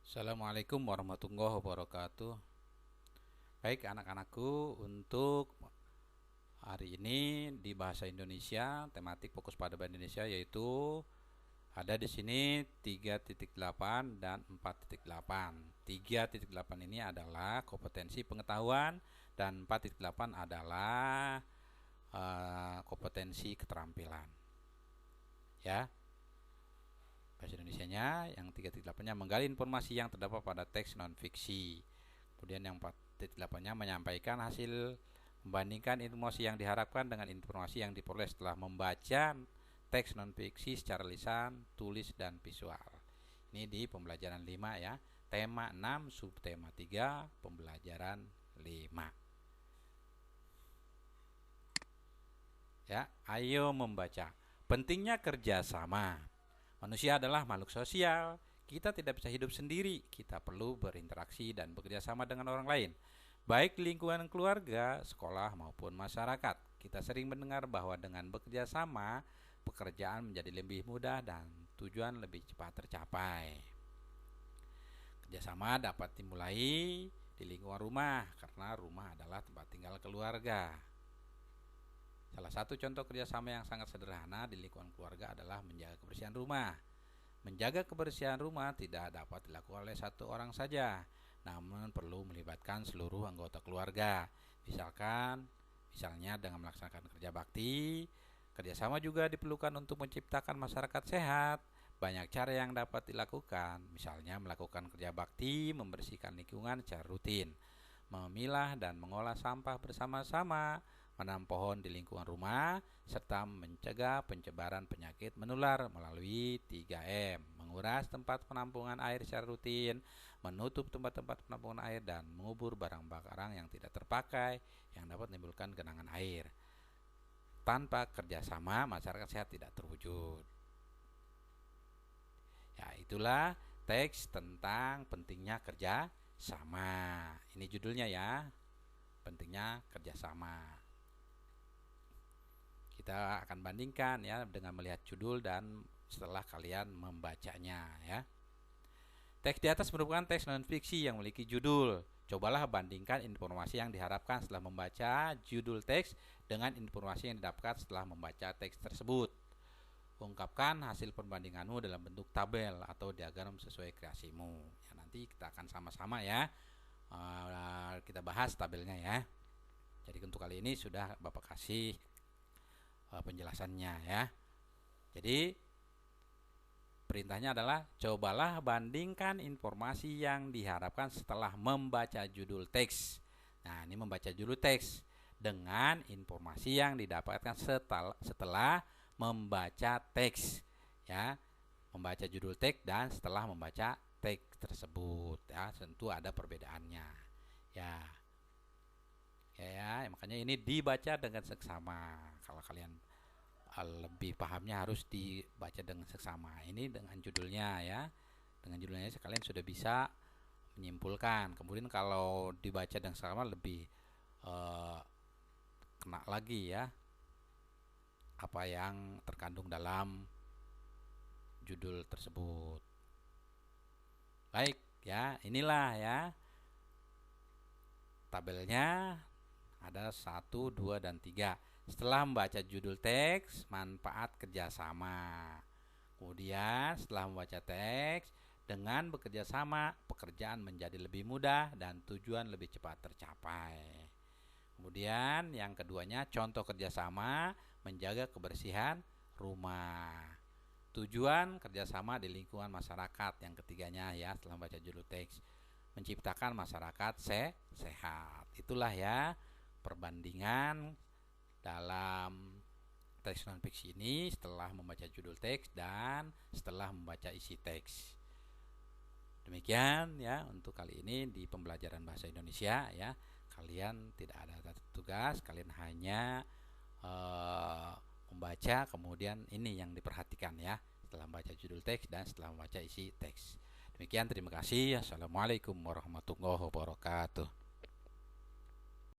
Assalamualaikum warahmatullahi wabarakatuh. Baik anak-anakku, untuk hari ini di bahasa Indonesia, tematik fokus pada bahasa Indonesia yaitu ada di sini 3.8 dan 4.8. 3.8 ini adalah kompetensi pengetahuan dan 4.8 adalah kompetensi keterampilan. Ya. Bahasa Indonesianya yang 3.8-nya menggali informasi yang terdapat pada teks non-fiksi. Kemudian yang 4.8-nya menyampaikan hasil membandingkan informasi yang diharapkan dengan informasi yang diperoleh setelah membaca teks non-fiksi secara lisan, tulis, dan visual. Ini di pembelajaran 5 ya. Tema 6, subtema 3, pembelajaran 5. Ya, ayo membaca. Pentingnya kerjasama. Manusia adalah makhluk sosial. Kita tidak bisa hidup sendiri. Kita perlu berinteraksi dan bekerja sama dengan orang lain, baik lingkungan keluarga, sekolah, maupun masyarakat. Kita sering mendengar bahwa dengan bekerja sama, pekerjaan menjadi lebih mudah dan tujuan lebih cepat tercapai. Kerjasama dapat dimulai di lingkungan rumah, karena rumah adalah tempat tinggal keluarga. Salah satu contoh kerjasama yang sangat sederhana di lingkungan keluarga adalah menjaga kebersihan rumah. Menjaga kebersihan rumah tidak dapat dilakukan oleh satu orang saja, namun perlu melibatkan seluruh anggota keluarga. Misalnya dengan melaksanakan kerja bakti. Kerjasama juga diperlukan untuk menciptakan masyarakat sehat. Banyak cara yang dapat dilakukan, misalnya melakukan kerja bakti, membersihkan lingkungan secara rutin, memilah dan mengolah sampah bersama-sama, menanam pohon di lingkungan rumah, serta mencegah penyebaran penyakit menular melalui 3M, menguras tempat penampungan air secara rutin, menutup tempat-tempat penampungan air, dan mengubur barang-barang yang tidak terpakai yang dapat menimbulkan genangan air. Tanpa kerjasama, masyarakat sehat tidak terwujud. Ya, itulah teks tentang pentingnya kerjasama. Ini judulnya ya, pentingnya kerjasama. Kita akan bandingkan ya dengan melihat judul dan setelah kalian membacanya ya. Teks di atas merupakan teks non-fiksi yang memiliki judul. Cobalah bandingkan informasi yang diharapkan setelah membaca judul teks dengan informasi yang didapat setelah membaca teks tersebut. Ungkapkan hasil perbandinganmu dalam bentuk tabel atau diagram sesuai kreasimu. Ya, nanti kita akan sama-sama ya kita bahas tabelnya ya. Jadi untuk kali ini sudah Bapak kasih penjelasannya ya. Jadi perintahnya adalah cobalah bandingkan informasi yang diharapkan setelah membaca judul teks. Nah, ini membaca judul teks dengan informasi yang didapatkan setelah membaca teks ya. Membaca judul teks dan setelah membaca teks tersebut ya, tentu ada perbedaannya ya. Ya, makanya ini dibaca dengan seksama. Kalau kalian lebih pahamnya harus dibaca dengan seksama. Ini dengan judulnya ya. Dengan judulnya kalian sudah bisa menyimpulkan. Kemudian kalau dibaca dengan seksama lebih kena lagi ya apa yang terkandung dalam judul tersebut. Baik ya, inilah ya tabelnya. Ada 1, 2, dan 3. Setelah membaca judul teks, manfaat kerjasama. Kemudian setelah membaca teks, dengan bekerja sama, pekerjaan menjadi lebih mudah dan tujuan lebih cepat tercapai. Kemudian yang keduanya, contoh kerjasama, menjaga kebersihan rumah. Tujuan kerjasama di lingkungan masyarakat. Yang ketiganya ya, setelah membaca judul teks, menciptakan masyarakat sehat. Itulah ya perbandingan dalam teks non-fiksi ini setelah membaca judul teks dan setelah membaca isi teks. Demikian ya untuk kali ini di pembelajaran bahasa Indonesia ya. Kalian tidak ada tugas, kalian hanya membaca, kemudian ini yang diperhatikan ya setelah membaca judul teks dan setelah membaca isi teks. Demikian, terima kasih. Assalamualaikum warahmatullahi wabarakatuh.